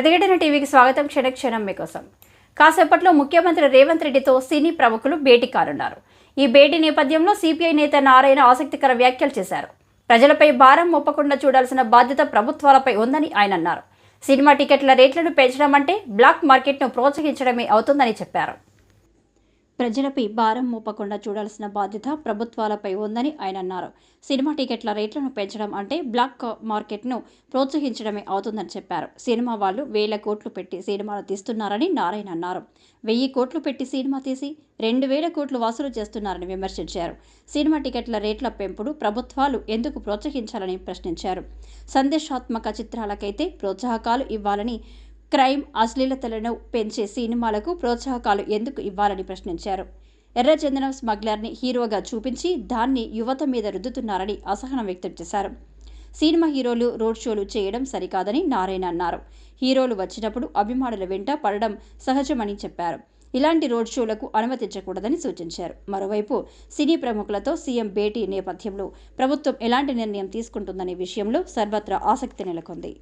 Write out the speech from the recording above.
ప్రతిఘటన టీవీకి స్వాగతం. క్షణక్షణం మీకోసం. కాసేపట్లో ముఖ్యమంత్రి రేవంత్ రెడ్డితో సినీ ప్రముఖులు భేటీ కానున్నారు. ఈ భేటీ నేపథ్యంలో సిపిఐ నేత నారాయణ ఆసక్తికర వ్యాఖ్యలు చేశారు. ప్రజలపై భారం మోపకుండా చూడాల్సిన బాధ్యత ప్రభుత్వాలపై ఉందని ఆయన అన్నారు. సినిమా టికెట్ల రేట్లను పెంచడం అంటే బ్లాక్ మార్కెట్ను ప్రోత్సహించడమే అవుతుందని చెప్పారు. ప్రజలపై భారం మోపకుండా చూడాల్సిన బాధ్యత ప్రభుత్వాలపై ఉందని ఆయన అన్నారు. సినిమా టికెట్ల రేట్లను పెంచడం అంటే బ్లాక్ మార్కెట్ను ప్రోత్సహించడమే అవుతుందని చెప్పారు. సినిమా వాళ్ళు 1000 కోట్లు పెట్టి సినిమాలు తీస్తున్నారని నారాయణ అన్నారు. 1000 కోట్లు పెట్టి సినిమా తీసి 2000 కోట్లు వసూలు చేస్తున్నారని విమర్శించారు. సినిమా టికెట్ల రేట్ల పెంపుడు ప్రభుత్వాలు ఎందుకు ప్రోత్సహించాలని ప్రశ్నించారు. సందేశాత్మక చిత్రాలకైతే ప్రోత్సాహకాలు ఇవ్వాలని, క్రైమ్, అశ్లీలతలను పెంచే సినిమాలకు ప్రోత్సాహకాలు ఎందుకు ఇవ్వాలని ప్రశ్నించారు. ఎర్రచందనం స్మగ్లర్ని హీరోగా చూపించి దాన్ని యువత మీద రుద్దుతున్నారని అసహనం వ్యక్తం చేశారు. సినిమా హీరోలు రోడ్ షోలు చేయడం సరికాదని నారాయణ అన్నారు. హీరోలు వచ్చినప్పుడు అభిమానుల వెంట పడడం సహజమని చెప్పారు. ఇలాంటి రోడ్ షోలకు అనుమతించకూడదని సూచించారు. మరోవైపు సినీ ప్రముఖులతో సీఎం భేటీ నేపథ్యంలో ప్రభుత్వం ఎలాంటి నిర్ణయం తీసుకుంటుందనే విషయంలో సర్వత్రా ఆసక్తి నెలకొంది.